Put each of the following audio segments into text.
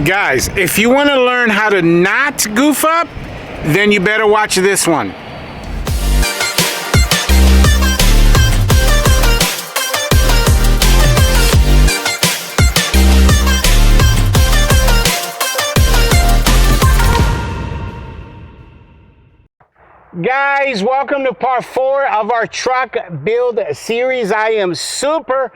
Guys, if you want to learn how to not goof up, then you better watch this one. Guys, welcome to part 4 of our truck build series. I am super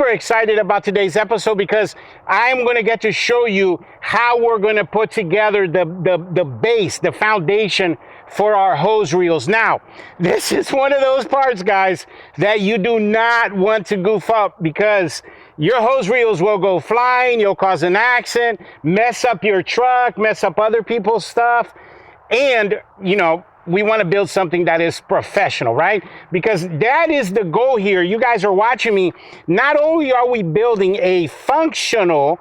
excited about today's episode because I'm going to get to show you how we're going to put together the base, the foundation for our hose reels. Now, this is one of those parts, guys, that you do not want to goof up because your hose reels will go flying, you'll cause an accident, mess up your truck, mess up other people's stuff, and, you know, we want to build something that is professional, right? Because that is the goal here. You guys are watching me. Not only are we building a functional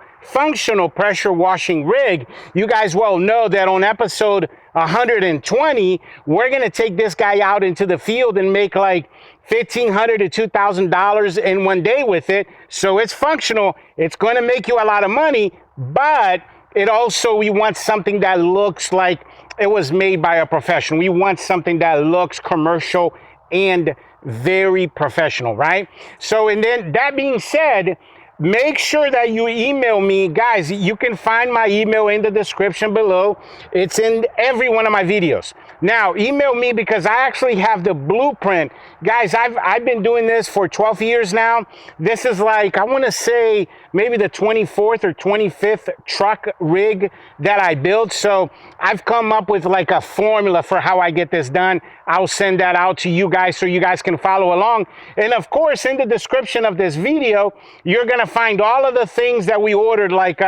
pressure washing rig, you guys well know that on episode 120, we're going to take this guy out into the field and make like $1,500 to $2,000 in one day with it. So it's functional. It's going to make you a lot of money, but it also, we want something that looks like it was made by a professional. We want something that looks commercial and very professional, right? So, and then that being said, make sure that you email me. Guys, you can find my email in the description below. It's in every one of my videos. Now, email me because I actually have the blueprint. Guys, I've been doing this for 12 years now. This is like, I want to say maybe the 24th or 25th truck rig that I built. So I've come up with like a formula for how I get this done. I'll send that out to you guys so you guys can follow along. And of course, in the description of this video, you're going to find all of the things that we ordered, like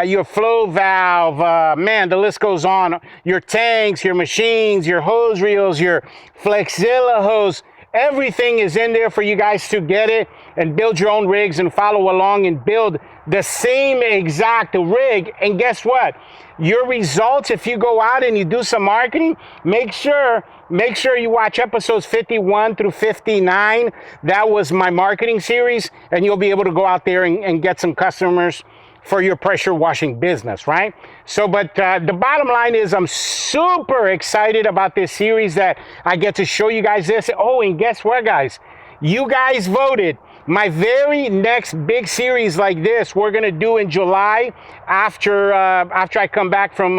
your flow valve, man, the list goes on, your tanks, your machines, your hose reels, your Flexilla hose. Everything is in there for you guys to get it and build your own rigs and follow along and build the same exact rig. And guess what? Your results, if you go out and you do some marketing, make sure you watch episodes 51 through 59. That was my marketing series, and you'll be able to go out there and get some customers for your pressure washing business, right? So, but the bottom line is I'm super excited about this series that I get to show you guys this. Oh, and guess what, guys? You guys voted. My very next big series like this, we're gonna do in July after I come back from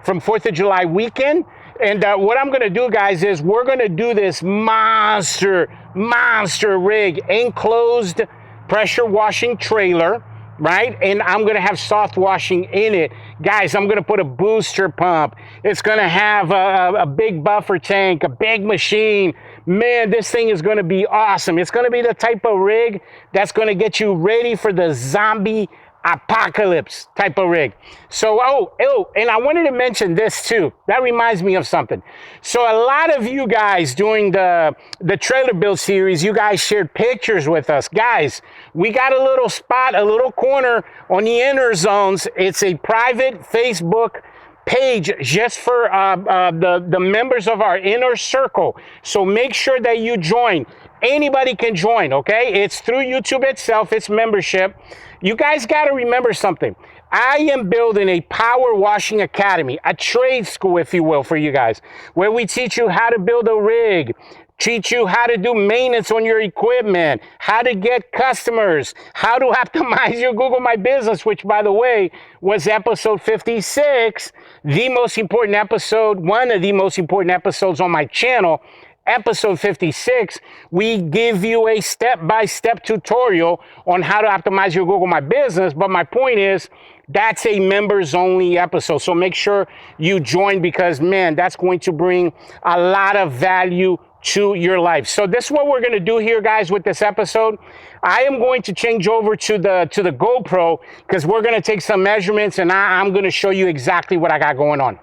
4th of July weekend. And what I'm gonna do, guys, is we're gonna do this monster rig, enclosed pressure washing trailer, right? And I'm gonna have soft washing in it. Guys, I'm gonna put a booster pump. It's gonna have a big buffer tank, a big machine. Man, this thing is gonna be awesome. It's gonna be the type of rig that's gonna get you ready for the zombie apocalypse type of rig. So, oh, and I wanted to mention this too. That reminds me of something. So a lot of you guys during the trailer build series, you guys shared pictures with us. Guys, we got a little spot, a little corner on the inner zones. It's a private Facebook page just for the members of our inner circle. So make sure that you join. Anybody can join, okay? It's through YouTube itself. It's membership. You guys got to remember something. I am building a power washing academy, a trade school, if you will, for you guys, where we teach you how to build a rig, teach you how to do maintenance on your equipment, how to get customers, how to optimize your Google My Business, which, by the way, was episode 56, the most important episode, one of the most important episodes on my channel. Episode 56, we give you a step-by-step tutorial on how to optimize your Google My Business. But my point is, that's a members-only episode. So make sure you join because, man, that's going to bring a lot of value to your life. So this is what we're going to do here, guys, with this episode. I am going to change over to the GoPro because we're going to take some measurements and I'm going to show you exactly what I got going on.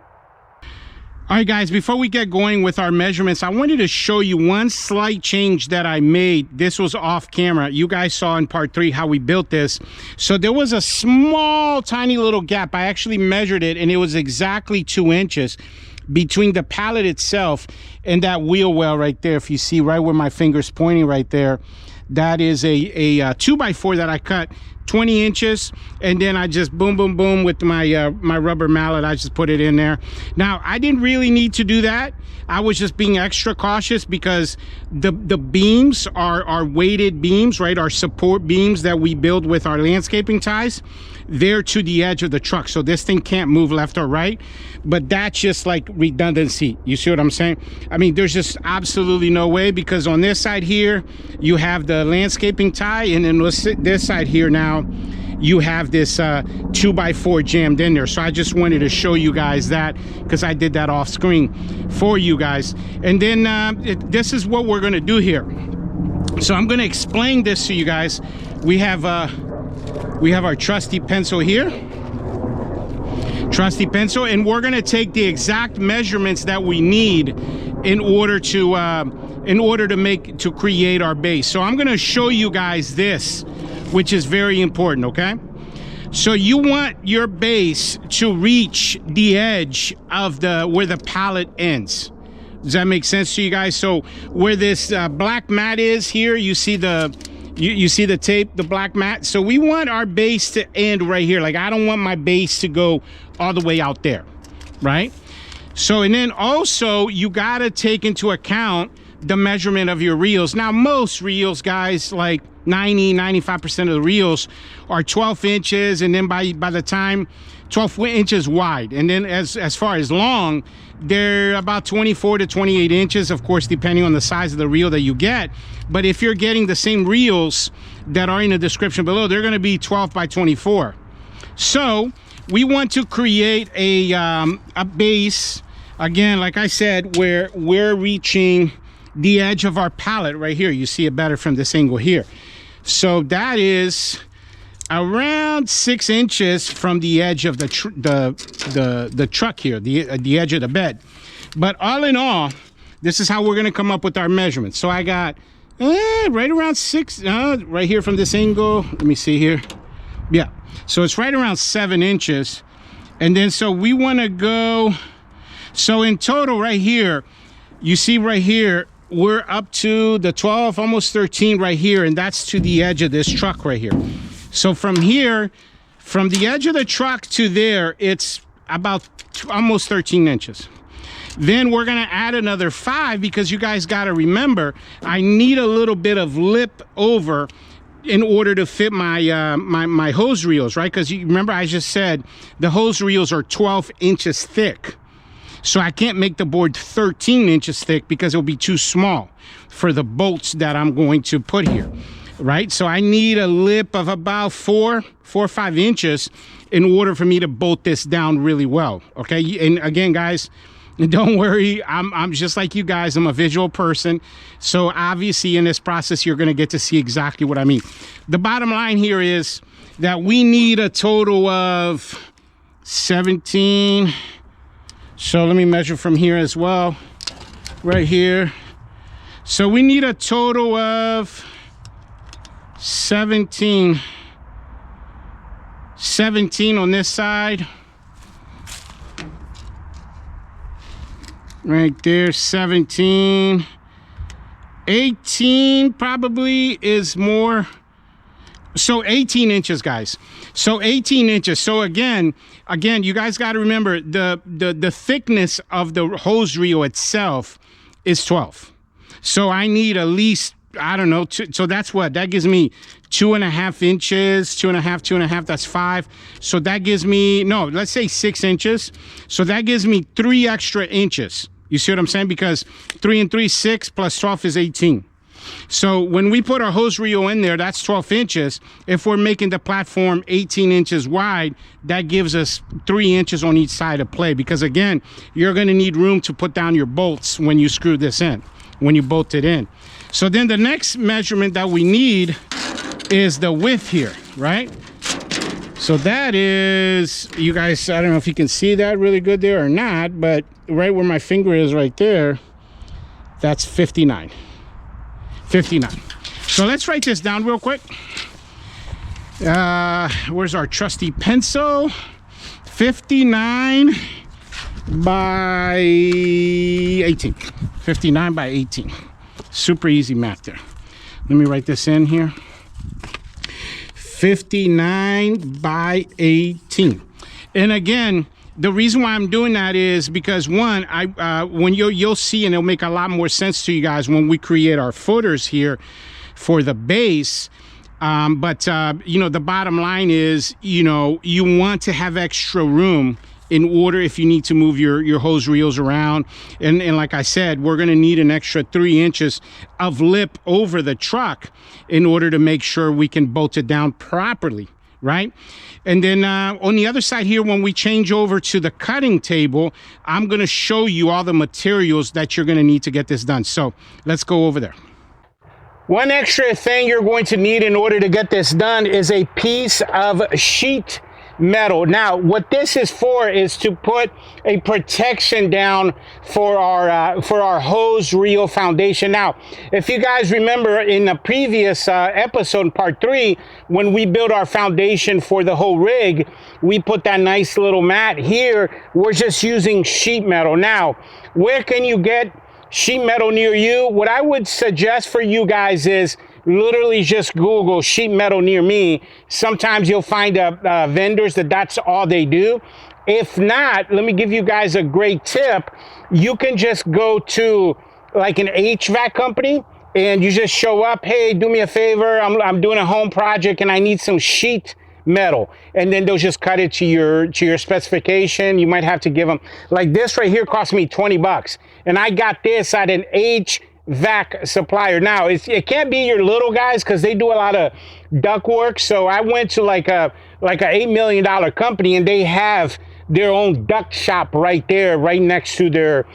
All right, guys, before we get going with our measurements, I wanted to show you one slight change that I made. This was off camera. You guys saw in part 3 how we built this. So there was a small, tiny little gap. I actually measured it, and it was exactly 2 inches between the pallet itself and that wheel well right there. If you see right where my finger's pointing right there, that is a 2x4 that I cut 20 inches, and then I just boom, boom, boom with my my rubber mallet. I just put it in there. Now, I didn't really need to do that. I was just being extra cautious because the beams are weighted beams, right? Our support beams that we build with our landscaping ties, they're to the edge of the truck. So this thing can't move left or right, but that's just like redundancy. You see what I'm saying? I mean, there's just absolutely no way, because on this side here, you have the landscaping tie, and then this side here now, you have this 2x4 jammed in there. So I just wanted to show you guys that, because I did that off screen for you guys. And then this is what we're gonna do here. So I'm gonna explain this to you guys. We have our trusty pencil here, and we're gonna take the exact measurements that we need in order to create our base. So I'm gonna show you guys this, which is very important, okay? So you want your base to reach the edge of where the pallet ends. Does that make sense to you guys? So where this black mat is here, you see the tape, the black mat. So we want our base to end right here. Like, I don't want my base to go all the way out there, right? So, and then also you gotta take into account the measurement of your reels. Now, most reels, guys, like 95% of the reels are 12 inches, and then by the time 12 inches wide, and then as far as long, they're about 24 to 28 inches, of course, depending on the size of the reel that you get. But if you're getting the same reels that are in the description below, they're going to be 12 by 24. So we want to create a base, again, like I said, where we're reaching the edge of our pallet right here. You see it better from this angle here. So that is around 6 inches from the edge of the truck here, the edge of the bed. But all in all, this is how we're going to come up with our measurements. So I got right around 6 right here from this angle. Let me see here. Yeah, so it's right around 7 inches. And then so we want to go, so in total right here, you see right here, we're up to the 12, almost 13 right here, and that's to the edge of this truck right here. So from here, from the edge of the truck to there, it's about almost 13 inches. Then we're gonna add another 5, because you guys gotta remember, I need a little bit of lip over in order to fit my my hose reels, right? Because you remember I just said the hose reels are 12 inches thick. So I can't make the board 13 inches thick because it'll be too small for the bolts that I'm going to put here, right? So I need a lip of about 4 or 5 inches in order for me to bolt this down really well, okay? And again, guys, don't worry, I'm just like you guys. I'm a visual person. So obviously in this process, you're gonna get to see exactly what I mean. The bottom line here is that we need a total of 17. So let me measure from here as well, right here. So we need a total of 17 on this side. Right there, 17. 18 probably is more. So 18 inches, guys. So 18 inches. So again, you guys got to remember the thickness of the hose reel itself is 12. So I need at least, I don't know, so that's what? That gives me 2.5 inches, 2.5, that's 5. So that gives me, no, let's say 6 inches. So that gives me 3 extra inches. You see what I'm saying? Because 3 and 3, 6 plus 12 is 18. So when we put our hose reel in there, that's 12 inches. If we're making the platform 18 inches wide, that gives us 3 inches on each side of play. Because again, you're going to need room to put down your bolts when you screw this in, when you bolt it in. So then the next measurement that we need is the width here, right? So that is, you guys, I don't know if you can see that really good there or not, but right where my finger is right there, that's 59. 59. So let's write this down real quick. Where's our trusty pencil? 59 by 18. 59 by 18. Super easy math there. Let me write this in here. 59 by 18. And again, the reason why I'm doing that is because one, when you'll see, and it'll make a lot more sense to you guys when we create our footers here for the base. You know, the bottom line is, you know, you want to have extra room in order if you need to move your hose reels around. And like I said, we're going to need an extra 3 inches of lip over the truck in order to make sure we can bolt it down properly, right? And then on the other side here, when we change over to the cutting table, I'm going to show you all the materials that you're going to need to get this done. So let's go over there. One extra thing you're going to need in order to get this done is a piece of sheet metal. Now, what this is for is to put a protection down for our hose reel foundation. Now, if you guys remember in the previous episode, part 3, when we built our foundation for the whole rig, we put that nice little mat. Here, we're just using sheet metal. Now, where can you get sheet metal near you? What I would suggest for you guys is literally just Google sheet metal near me. Sometimes you'll find vendors that's all they do. If not, let me give you guys a great tip. You can just go to like an HVAC company and you just show up, hey, do me a favor, I'm doing a home project and I need some sheet metal, and then they'll just cut it to your specification. You might have to give them, like this right here cost me 20 bucks, and I got this at an HVAC supplier. Now it can't be your little guys because they do a lot of duct work. So I went to like a $8 million company, and they have their own duct shop right there, right next to their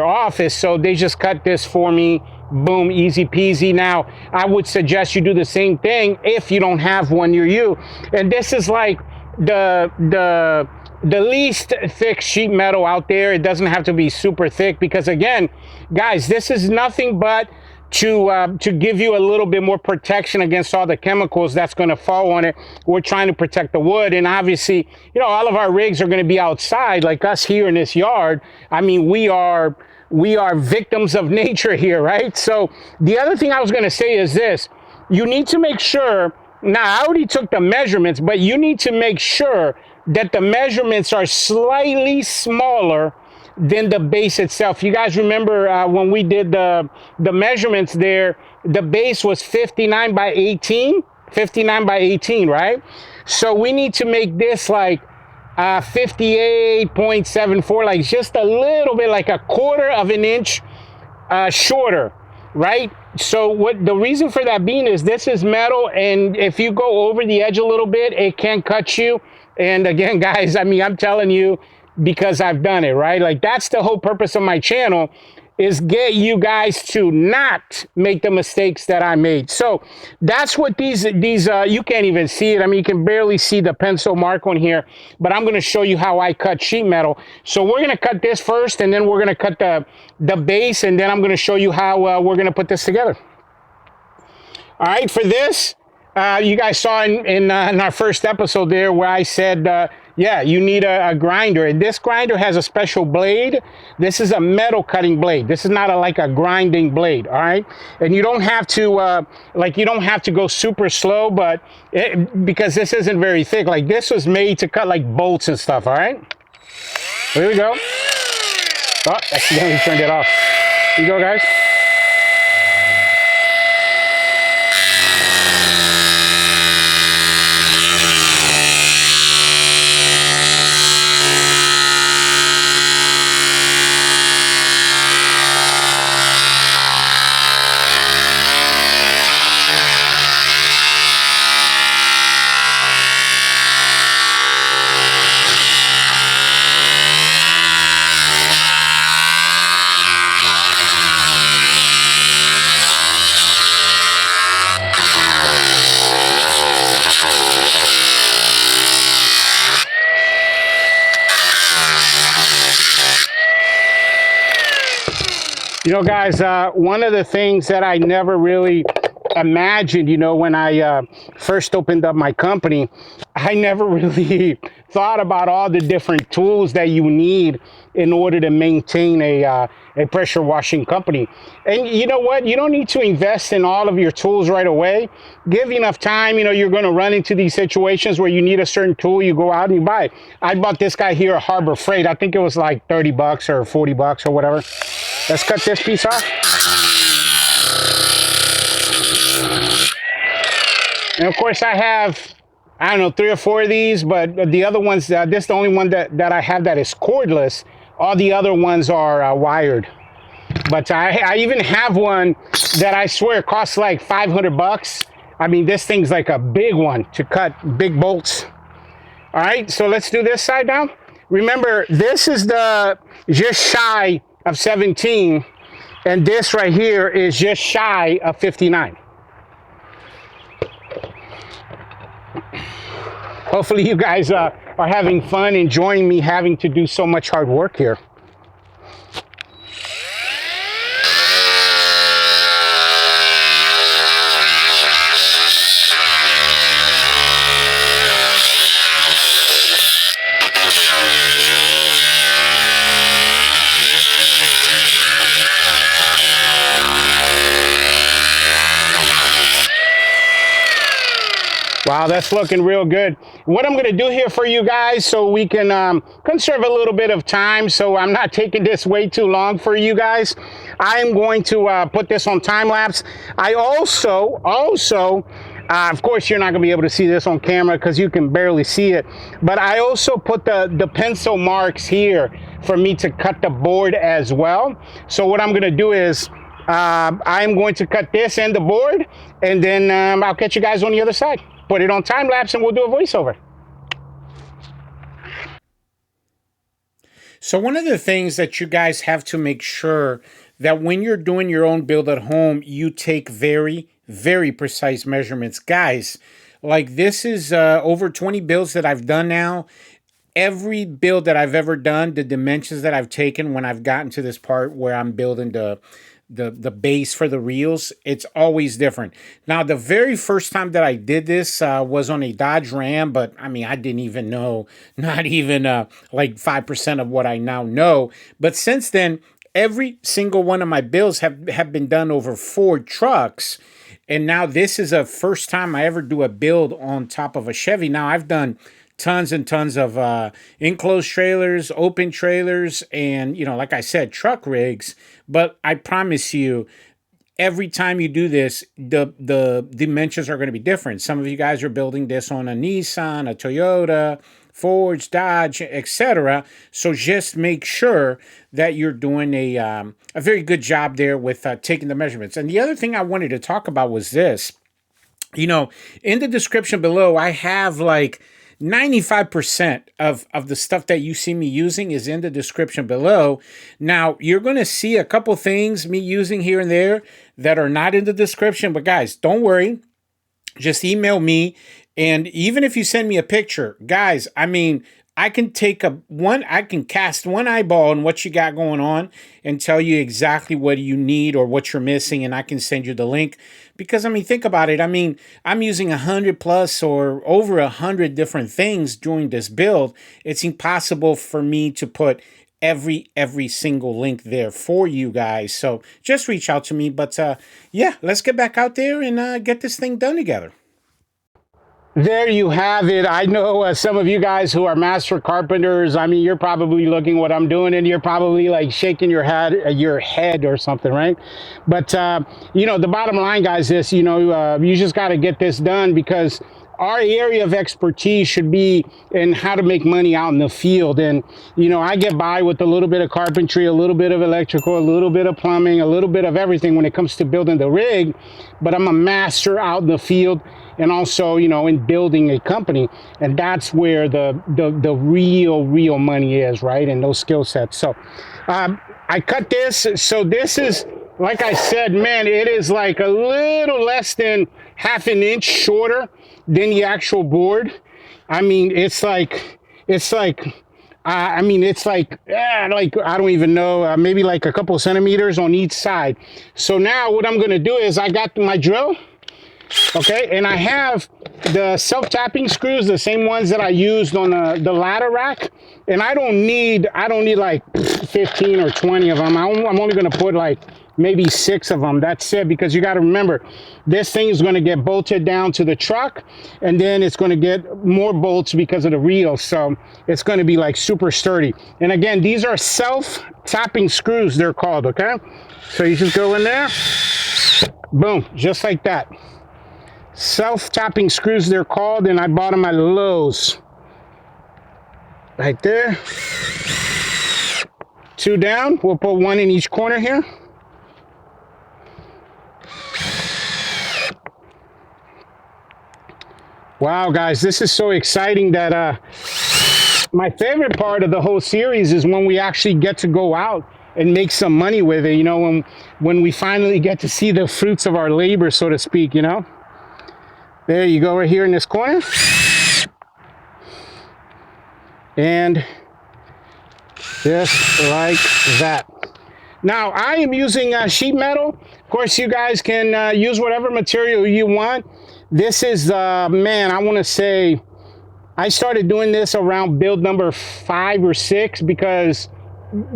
office. So they just cut this for me. Boom, easy peasy. Now, I would suggest you do the same thing if you don't have one near you. And this is like the least thick sheet metal out there. It doesn't have to be super thick because, again, guys, this is nothing but to give you a little bit more protection against all the chemicals that's going to fall on it. We're trying to protect the wood, and obviously, you know, all of our rigs are going to be outside, like us here in this yard. I mean, we are victims of nature here, right? So the other thing I was going to say is this: you need to make sure, now I already took the measurements, but you need to make sure that the measurements are slightly smaller than the base itself. You guys remember when we did the measurements there, the base was 59 by 18, right? So we need to make this like 58.74, like just a little bit, like a quarter of an inch shorter, right? So what the reason for that being is this is metal, and if you go over the edge a little bit, it can cut you. And again, guys, I mean, I'm telling you because I've done it, right? Like that's the whole purpose of my channel, is get you guys to not make the mistakes that I made. So that's what these you can't even see it. I mean, you can barely see the pencil mark on here, but I'm going to show you how I cut sheet metal. So we're going to cut this first, and then we're going to cut the base, and then I'm going to show you how we're going to put this together. All right, for this, you guys saw in our first episode there where I said, yeah, you need a grinder. And this grinder has a special blade. This is a metal cutting blade. This is not like a grinding blade, all right? And you don't have to, you don't have to go super slow, but because this isn't very thick. Like this was made to cut like bolts and stuff, all right? Here we go. Oh, accidentally turned it off. Here you go, guys. You know, guys, one of the things that I never really imagined, you know, when I first opened up my company I never really thought about all the different tools that you need in order to maintain a pressure washing company. And you know what? You don't need to invest in all of your tools right away. Give enough time. You know, you're going to run into these situations where you need a certain tool. You go out and you buy it. I bought this guy here at Harbor Freight. I think it was like 30 bucks or 40 bucks or whatever. Let's cut this piece off. And of course I have, I don't know, 3 or 4 of these, but the other ones, this is the only one that I have that is cordless. All the other ones are wired. But I even have one that I swear costs like 500 bucks. I mean, this thing's like a big one to cut big bolts. All right, so let's do this side now. Remember, this is the just shy of 17, and this right here is just shy of 59. Hopefully you guys are having fun, enjoying me having to do so much hard work here. Wow, that's looking real good. What I'm going to do here for you guys, so we can conserve a little bit of time, so I'm not taking this way too long for you guys, I am going to put this on time lapse. I also, of course, you're not going to be able to see this on camera because you can barely see it, but I also put the pencil marks here for me to cut the board as well. So what I'm going to do is I'm going to cut this and the board, and then I'll catch you guys on the other side. Put it on time lapse and we'll do a voiceover. So one of the things that you guys have to make sure that when you're doing your own build at home, you take very, very precise measurements. Guys, like this is over 20 builds that I've done now. Every build that I've ever done, the dimensions that I've taken when I've gotten to this part where I'm building the base for the reels, it's always different. Now, the very first time that I did this was on a Dodge Ram, but I mean, I didn't even know, not even like 5% of what I now know. But since then, every single one of my builds have been done over Ford trucks. And now this is a first time I ever do a build on top of a Chevy. Now, I've done tons and tons of enclosed trailers, open trailers, and, you know, like I said, truck rigs. But I promise you, every time you do this, the dimensions are going to be different. Some of you guys are building this on a Nissan, a Toyota, Ford, Dodge, etc. So just make sure that you're doing a very good job there with taking the measurements. And the other thing I wanted to talk about was this. You know, in the description below, I have like 95% of the stuff that you see me using is in the description below. Now, you're going to see a couple things me using here and there that are not in the description. But guys, don't worry. Just email me. And even if you send me a picture, guys, I mean, I can take I can cast one eyeball on what you got going on and tell you exactly what you need or what you're missing, and I can send you the link. Because, I mean, think about it. I mean, I'm using 100 plus or over 100 different things during this build. It's impossible for me to put every single link there for you guys. So just reach out to me. But yeah, let's get back out there and get this thing done together. There you have it. I know some of you guys who are master carpenters, I mean, you're probably looking what I'm doing and you're probably like shaking your head or something, right? But, you know, the bottom line, guys, is, you know, you just got to get this done, because our area of expertise should be in how to make money out in the field. And, you know, I get by with a little bit of carpentry, a little bit of electrical, a little bit of plumbing, a little bit of everything when it comes to building the rig, but I'm a master out in the field and also, you know, in building a company. And that's where the real money is, right? And those skill sets. So I cut this. So this is, like I said, man, it is like a little less than half an inch shorter than the actual board. I mean, it's like I don't even know, maybe like a couple centimeters on each side. So now what I'm gonna do is I got my drill. Okay, and I have the self-tapping screws, the same ones that I used on the ladder rack, and I don't need like 15 or 20 of them. I'm only going to put like maybe 6 of them. That's it, because you got to remember, this thing is going to get bolted down to the truck, and then it's going to get more bolts because of the reel, so it's going to be like super sturdy. And again, these are self-tapping screws, they're called. Okay, so you just go in there, boom, just like that. Self-tapping screws, they're called, and I bought them at Lowe's. Right there. 2 down. We'll put 1 in each corner here. Wow, guys, this is so exciting that my favorite part of the whole series is when we actually get to go out and make some money with it, you know, when we finally get to see the fruits of our labor, so to speak, you know. There you go, right here in this corner. And just like that. Now, I am using sheet metal. Of course, you guys can use whatever material you want. This is, man, I want to say, I started doing this around build number 5 or 6, because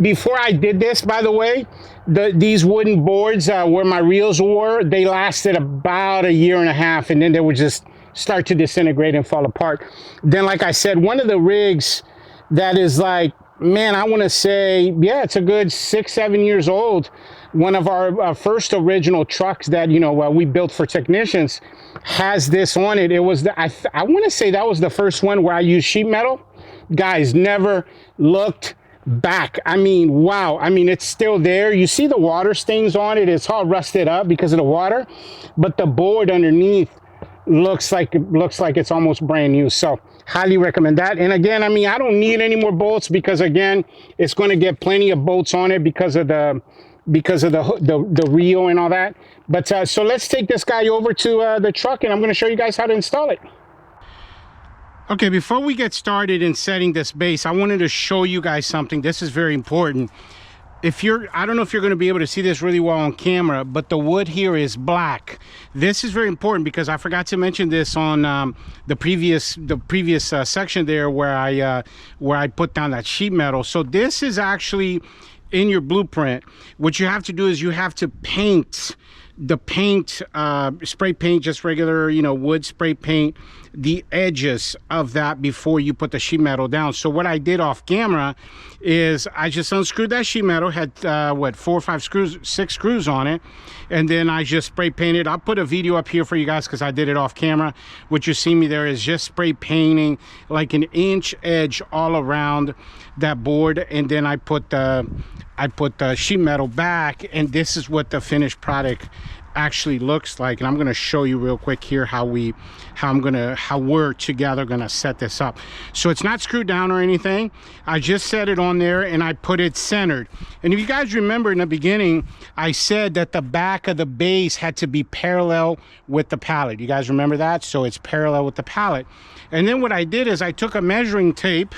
before I did this, by the way, these wooden boards where my reels were, they lasted about 1.5 years, and then they would just start to disintegrate and fall apart. Then, like I said, one of the rigs that is like, man, I want to say, yeah, it's a good 6-7 years old. One of our first original trucks that, you know, we built for technicians has this on it. It was I want to say that was the first one where I used sheet metal. Guys, never looked back. I mean, wow. I mean, it's still there. You see the water stains on it. It's all rusted up because of the water, but the board underneath looks like it's almost brand new. So highly recommend that. And again, I mean, I don't need any more bolts, because again, it's going to get plenty of bolts on it because of the reel and all that. But so let's take this guy over to the truck, and I'm going to show you guys how to install it. Okay, before we get started in setting this base, I wanted to show you guys something. This is very important. I don't know if you're going to be able to see this really well on camera, but the wood here is black. This is very important because I forgot to mention this on the previous section there where I put down that sheet metal. So this is actually in your blueprint. What you have to do is you have to paint the paint, spray paint, just regular, you know, wood spray paint, the edges of that before you put the sheet metal down. So what I did off camera is I just unscrewed that sheet metal, had what, 4 or 5 screws, 6 screws on it, and then I just spray painted. I'll put a video up here for you guys because I did it off camera. What you see me there is just spray painting like an inch edge all around that board, and then I put the sheet metal back, and this is what the finished product actually looks like. And I'm going to show you real quick here how we're together going to set this up. So it's not screwed down or anything. I just set it on there and I put it centered. And if you guys remember in the beginning, I said that the back of the base had to be parallel with the pallet. You guys remember that? So it's parallel with the pallet. And then what I did is I took a measuring tape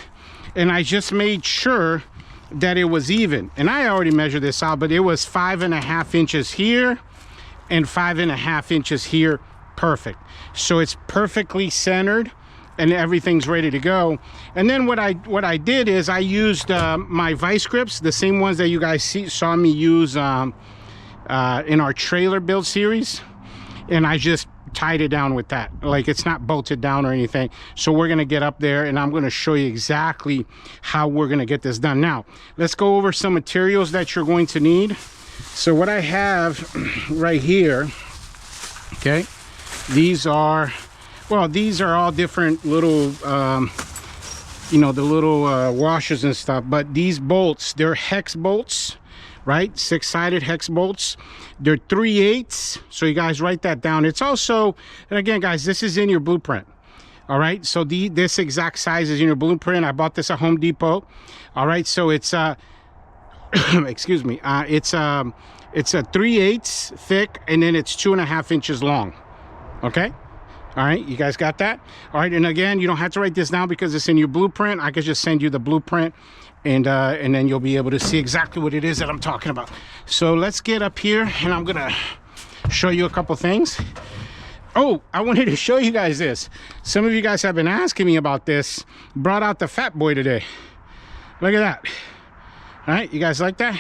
and I just made sure that it was even. And I already measured this out, but it was 5.5 inches here and 5.5 inches here. Perfect. So it's perfectly centered and everything's ready to go. And then what I did is I used my vice grips, the same ones that you guys saw me use in our trailer build series, and I just tied it down with that. Like, it's not bolted down or anything. So we're gonna get up there and I'm gonna show you exactly how we're gonna get this done. Now let's go over some materials that you're going to need. So what I have right here, okay, these are all different little you know, the little washers and stuff, but these bolts, they're hex bolts, right? 6-sided hex bolts. They're 3/8, so you guys write that down. It's also, and again guys, this is in your blueprint. All right, so this exact size is in your blueprint. I bought this at Home Depot. All right, so it's excuse me, it's a 3/8 thick, and then it's 2.5 inches long. Okay, all right, you guys got that? All right, and again, you don't have to write this down because it's in your blueprint. I could just send you the blueprint, and then you'll be able to see exactly what it is that I'm talking about. So let's get up here and I'm gonna show you a couple things. Oh, I wanted to show you guys this. Some of you guys have been asking me about this. Brought out the fat boy today. Look at that. All right, you guys like that?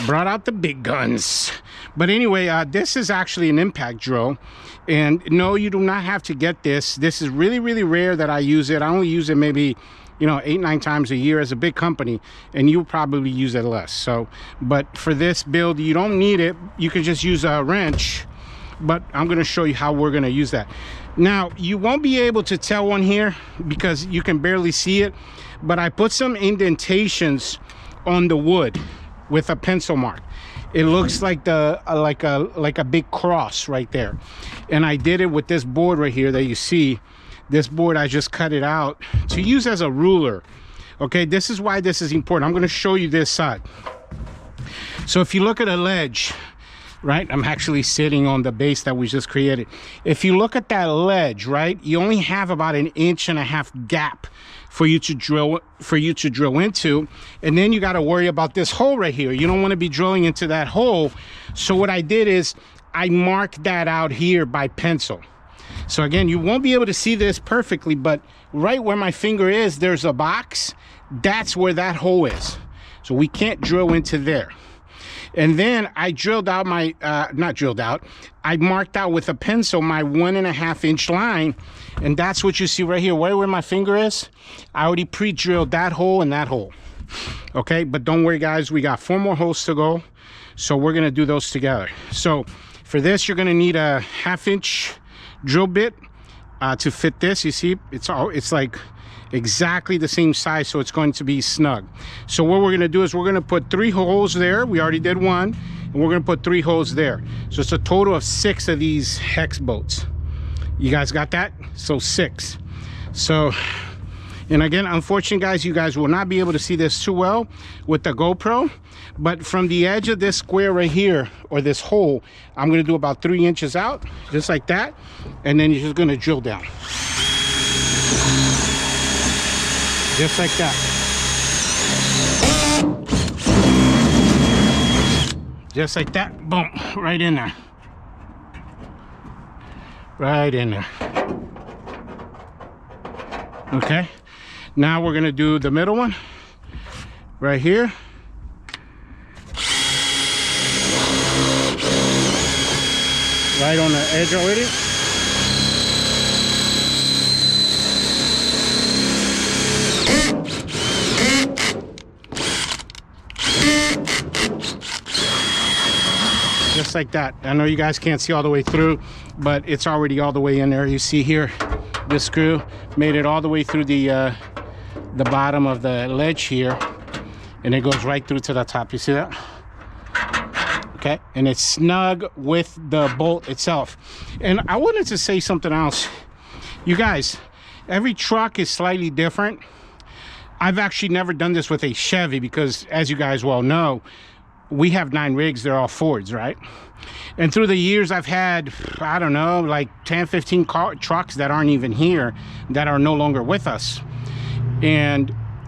Brought out the big guns. But anyway, this is actually an impact drill. And no, you do not have to get this. This is really, really rare that I use it. I only use it maybe, you know, 8-9 times a year as a big company, and you'll probably use it less. So, but for this build, you don't need it. You can just use a wrench. But I'm going to show you how we're going to use that. Now, you won't be able to tell on here because you can barely see it, but I put some indentations on the wood with a pencil mark. It looks like the like a big cross right there. And I did it with this board right here that you see. This board, I just cut it out to use as a ruler. Okay, this is why this is important. I'm going to show you this side. So if you look at a ledge, right, I'm actually sitting on the base that we just created. If you look at that ledge, right, you only have about 1.5 inch gap for you to drill into, and then you got to worry about this hole right here. You don't want to be drilling into that hole. So what I did is I marked that out here by pencil. So again, you won't be able to see this perfectly, but right where my finger is, there's a box. That's where that hole is. So we can't drill into there. And then I drilled out my, I marked out with a pencil my 1.5 inch line. And that's what you see right here, right where my finger is. I already pre-drilled that hole and that hole. Okay, but don't worry guys, we got 4 more holes to go. So we're gonna do those together. So for this, you're gonna need a 1/2 inch drill bit to fit this. You see, it's like exactly the same size, so it's going to be snug. So what we're going to do is we're going to put 3 holes there. We already did 1, and we're going to put 3 holes there. So it's a total of 6 of these hex bolts. You guys got that? So 6. So, and again, unfortunately guys, you guys will not be able to see this too well with the GoPro, but from the edge of this square right here, or this hole, I'm going to do about 3 inches out, just like that, and then you're just going to drill down. Just like that. Just like that. Boom. Right in there. Right in there. Okay. Now we're going to do the middle one. Right here. Right on the edge already. Just like that. I know you guys can't see all the way through, but it's already all the way in there. You see here, this screw made it all the way through the bottom of the ledge here, and it goes right through to the top. You see that? Okay, and it's snug with the bolt itself. And I wanted to say something else. You guys, every truck is slightly different. I've actually never done this with a Chevy because, as you guys well know, we have 9 rigs. They're all Fords, right? And through the years, I've had, I don't know, like 10, 15 trucks that aren't even here, that are no longer with us.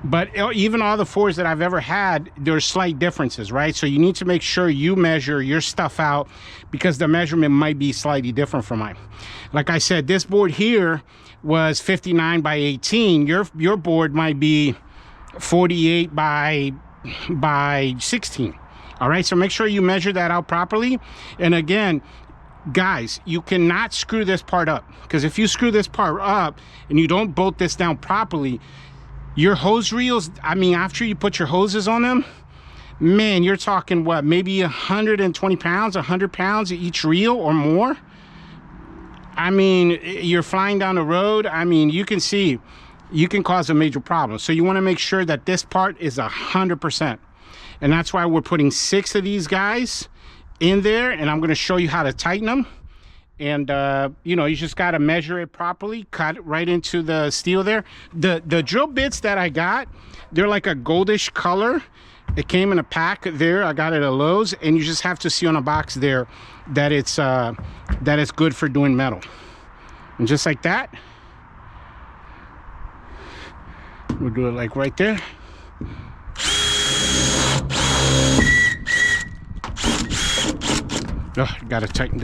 But even all the Fords that I've ever had, there's slight differences, right? So you need to make sure you measure your stuff out, because the measurement might be slightly different from mine. Like I said, this board here was 59 by 18. Your board might be 48 by 16. All right, so make sure you measure that out properly. And again, guys, you cannot screw this part up, because if you screw this part up and you don't bolt this down properly, your hose reels, I mean, after you put your hoses on them, man, you're talking what, maybe 120 pounds, 100 pounds each reel or more. I mean, you're flying down the road. I mean, you can see, you can cause a major problem. So you want to make sure that this part is 100%. And that's why we're putting 6 of these guys in there, and I'm going to show you how to tighten them. And you know, you just got to measure it properly, cut it right into the steel there. The drill bits that I got, they're like a goldish color. It came in a pack there. I got it at Lowe's, and you just have to see on a box there that it's good for doing metal. And just like that, we'll do it like right there. Oh, gotta tighten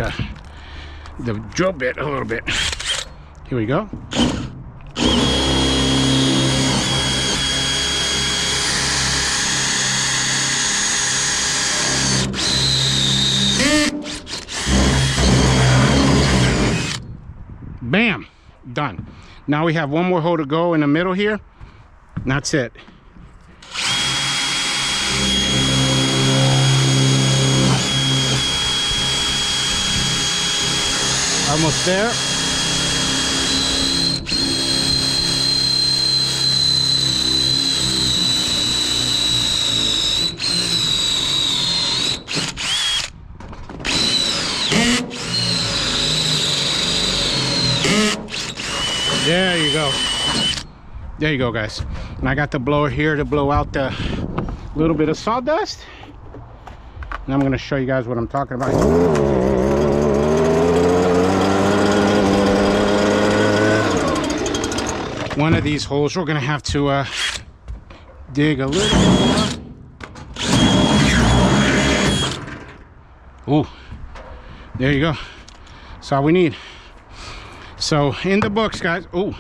the drill bit a little bit. Here we go. Bam, done. Now we have one more hole to go in the middle here. And that's it. Almost there. There you go. There you go, guys. And I got the blower here to blow out the little bit of sawdust. And I'm going to show you guys what I'm talking about. One of these holes we're going to have to dig a little more. Ooh, there you go. That's all we need. So in the books, guys. Oh,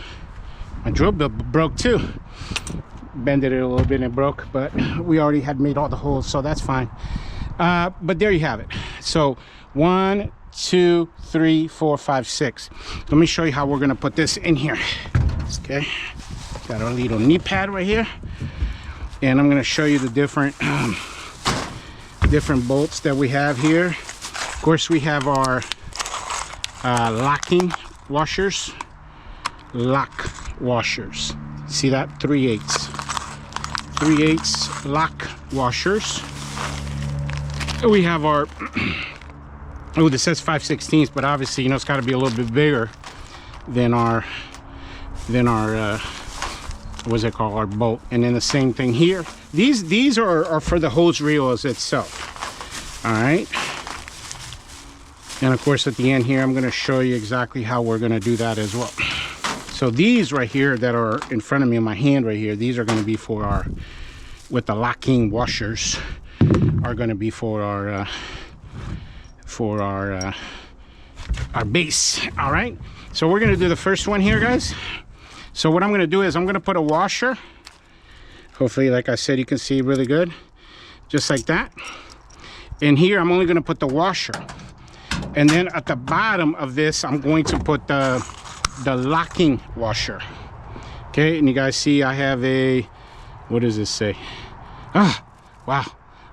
my drill bit broke too. Bended it a little bit and it broke, but we already had made all the holes, so that's fine. But there you have it. So 1, 2, 3, 4, 5, 6. Let me show you how we're gonna put this in here. Okay, got our little knee pad right here, and I'm gonna show you the different different bolts that we have here. Of course, we have our locking washers, lock washers. See that? 3/8 lock washers. We have our oh, this says 5/16, but obviously, you know, it's got to be a little bit bigger than our what's it called, our bolt. And then the same thing here. These are for the hose reels itself. All right. And of course, at the end here, I'm going to show you exactly how we're going to do that as well. So these right here that are in front of me in my hand right here, these are going to be for our, with the locking washers, are going to be for our base. All right. So we're going to do the first one here, guys. So what I'm going to do is I'm going to put a washer. Hopefully, like I said, you can see really good, just like that. And here, I'm only going to put the washer. And then at the bottom of this, I'm going to put the locking washer. Okay, and you guys see I have a, what does this say? Ah, wow.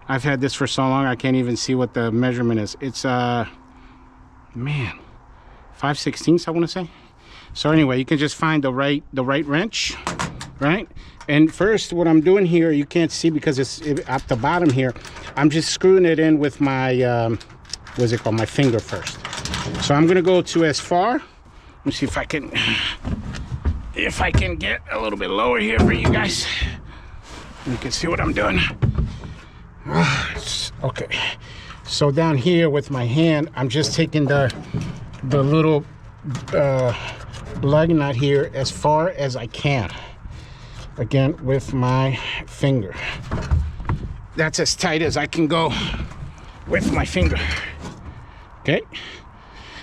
I've had this for so long, I can't even see what the measurement is. It's, man, 5/16, I want to say. So anyway, you can just find the right wrench, right? And first, what I'm doing here, you can't see because it's at the bottom here. I'm just screwing it in with my, what's it called, my finger first. So I'm gonna go to as far. Let me see if I can get a little bit lower here for you guys. You can see what I'm doing. Okay, so down here with my hand, I'm just taking the little lug nut here as far as I can. Again, with my finger. That's as tight as I can go with my finger. Okay,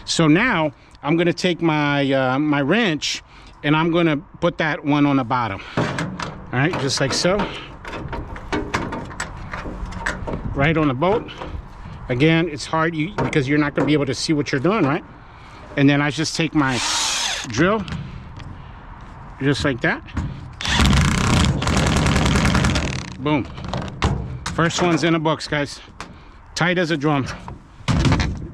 so now I'm gonna take my my wrench and I'm gonna put that one on the bottom. All right, just like so. Right on the bolt. Again, it's hard because you're not gonna be able to see what you're doing, right? And then I just take my drill, just like that. Boom. First one's in the books, guys. Tight as a drum.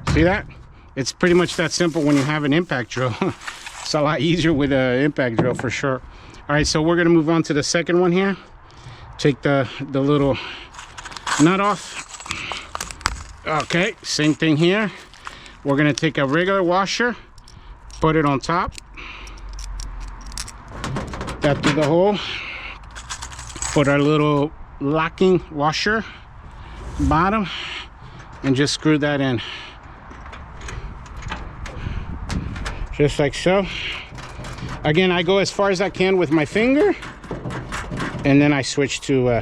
See that? It's pretty much that simple when you have an impact drill. It's a lot easier with an impact drill for sure. All right, so we're gonna move on to the second one here. Take the little nut off. Okay, same thing here. We're gonna take a regular washer, put it on top. That through the hole. Put our little locking washer bottom and just screw that in. Just like so. Again, I go as far as I can with my finger, and then I switch to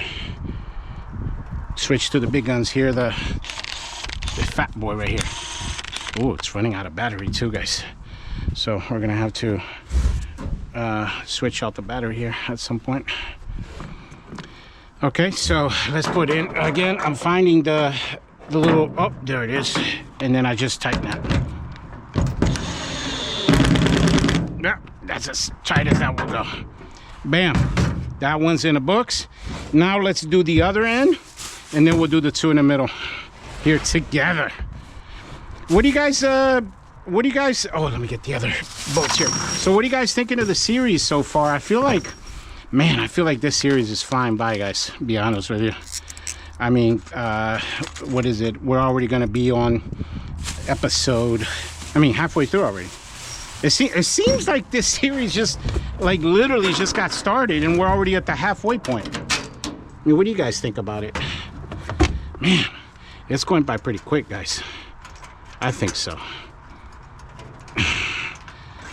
the big guns here, the fat boy right here. Oh, it's running out of battery too, guys. So we're gonna have to switch out the battery here at some point. Okay, so let's put in again. I'm finding the little, oh, there it is, and then I just tighten that. Yeah, that's as tight as that will go. Bam, that one's in the books. Now let's do the other end, and then we'll do the two in the middle here together. What do you guys oh, let me get the other bolts here. So what are you guys thinking of the series so far? I feel like, man, I feel like this series is flying by, guys, to be honest with you. I mean, what is it? We're already gonna be on episode, I mean, halfway through already. It seems like this series just, like, literally just got started and we're already at the halfway point. I mean, what do you guys think about it? Man, it's going by pretty quick, guys. I think so.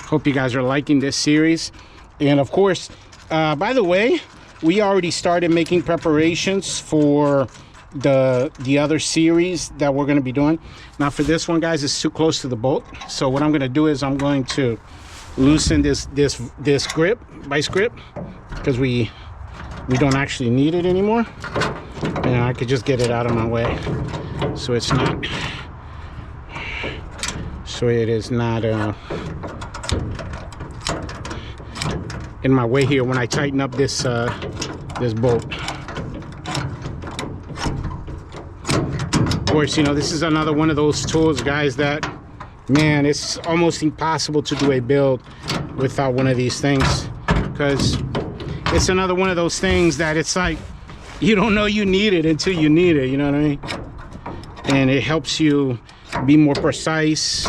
Hope you guys are liking this series. And of course, by the way, we already started making preparations for the other series that we're going to be doing. Now for this one, guys, it's too close to the bolt. So what I'm going to do is I'm going to loosen this grip, vice grip, because we don't actually need it anymore. And I could just get it out of my way. So it's not, so it is not in my way here when I tighten up this this bolt. Of course, you know, this is another one of those tools, guys, that, man, it's almost impossible to do a build without one of these things, because it's another one of those things that it's like you don't know you need it until you need it, you know what I mean? And it helps you be more precise,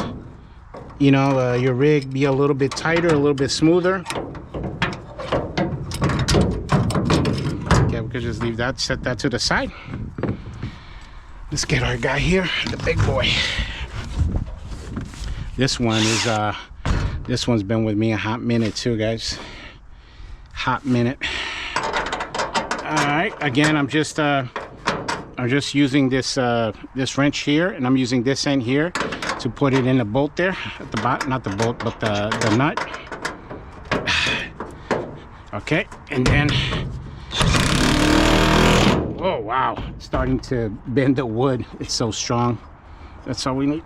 you know, your rig be a little bit tighter, a little bit smoother. Okay, we could just leave that, set that to the side. Let's get our guy here, the big boy. This one is this one's been with me a hot minute too, guys. Hot minute. All right, again, I'm just using this this wrench here, and I'm using this end here to put it in the bolt there at the bottom, not the bolt, but the nut. Okay, and then, oh wow, it's starting to bend the wood. It's so strong. That's all we need.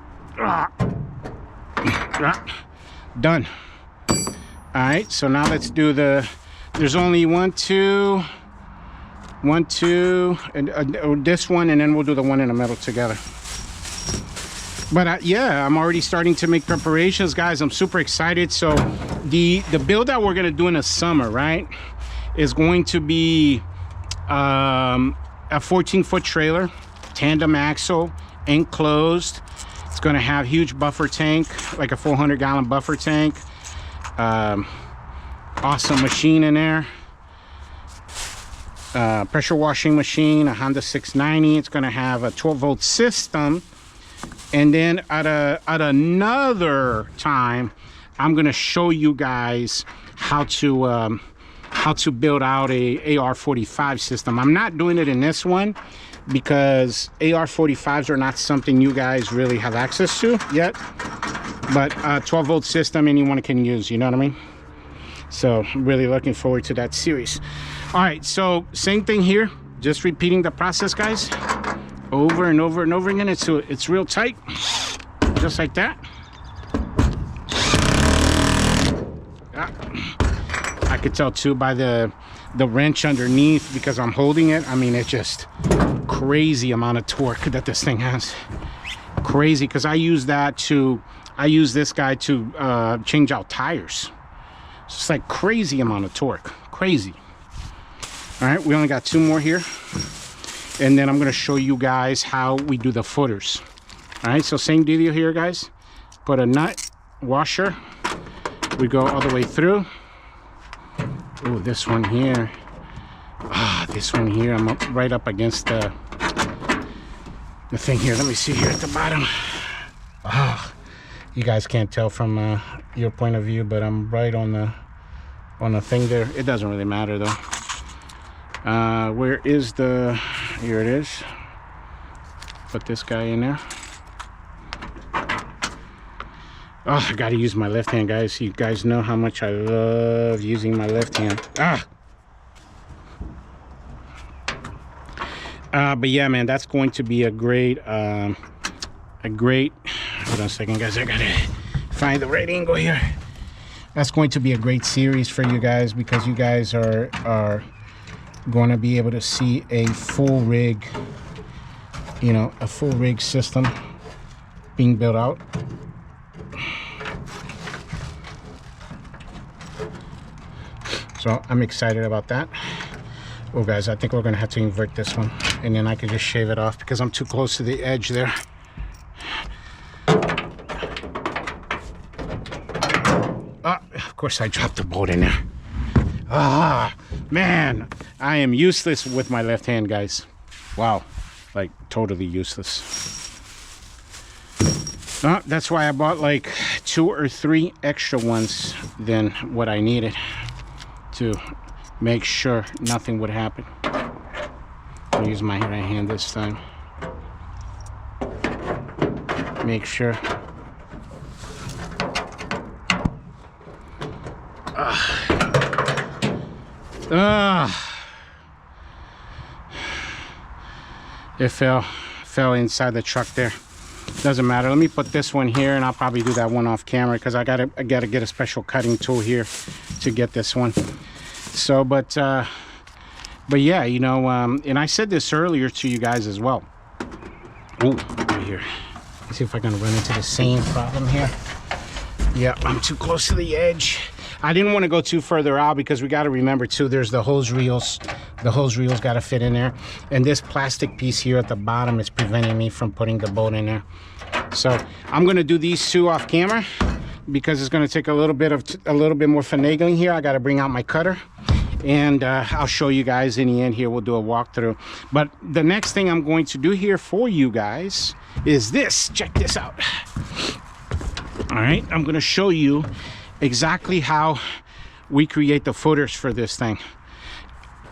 Done. All right, so now let's do the, there's only one, two, and this one, and then we'll do the one in the middle together. But yeah, I'm already starting to make preparations, guys. I'm super excited. So the build that we're gonna do in the summer, right, is going to be a 14-foot trailer, tandem axle, enclosed. It's gonna have huge buffer tank, like a 400-gallon buffer tank. Awesome machine in there. Pressure washing machine, a Honda 690. It's gonna have a 12-volt system. And then at another time, I'm gonna show you guys how to build out a AR-45 system. I'm not doing it in this one because AR-45s are not something you guys really have access to yet. But a 12-volt system anyone can use, you know what I mean? So I'm really looking forward to that series. All right, so same thing here, just repeating the process, guys, over and over and over again. It's real tight, just like that. I could tell too by the wrench underneath, because I'm holding it. I mean, it's just crazy amount of torque that this thing has. Crazy, because I use this guy to change out tires. It's just like crazy amount of torque, crazy. All right, we only got two more here, and then I'm going to show you guys how we do the footers. All right, so same deal here, guys. Put a nut washer, we go all the way through. Oh, this one here, this one here, I'm right up against the thing here. Let me see here at the bottom. You guys can't tell from your point of view, but I'm right on the thing there. It doesn't really matter though. Where is the, here it is. Put this guy in there. Oh, I gotta use my left hand, guys. You guys know how much I love using my left hand. But yeah, man, that's going to be a great hold on a second, guys. I gotta find the right angle here. That's going to be a great series for you guys, because you guys are going to be able to see a full rig, you know, a full rig system being built out. So I'm excited about that. Oh guys, I think we're gonna have to invert this one, and then I can just shave it off because I'm too close to the edge there. Of course I dropped the bolt in there. Man, I am useless with my left hand, guys. Wow, like totally useless. That's why I bought like 2 or 3 extra ones than what I needed, to make sure nothing would happen. I'll use my right hand this time. Make sure. It fell inside the truck there. Doesn't matter. Let me put this one here, and I'll probably do that one off camera, because I gotta get a special cutting tool here to get this one. So but yeah, you know, and I said this earlier to you guys as well. Oh, right here. Let's see if I can run into the same problem here. Yeah, I'm too close to the edge. I didn't want to go too further out, because we got to remember too, there's the hose reels. The hose reels got to fit in there, and this plastic piece here at the bottom is preventing me from putting the bolt in there. So I'm going to do these 2 off camera, because it's going to take a little bit more finagling here. I got to bring out my cutter, and I'll show you guys in the end here. We'll do a walkthrough. But the next thing I'm going to do here for you guys is this. Check this out. All right, I'm going to show you exactly how we create the footers for this thing.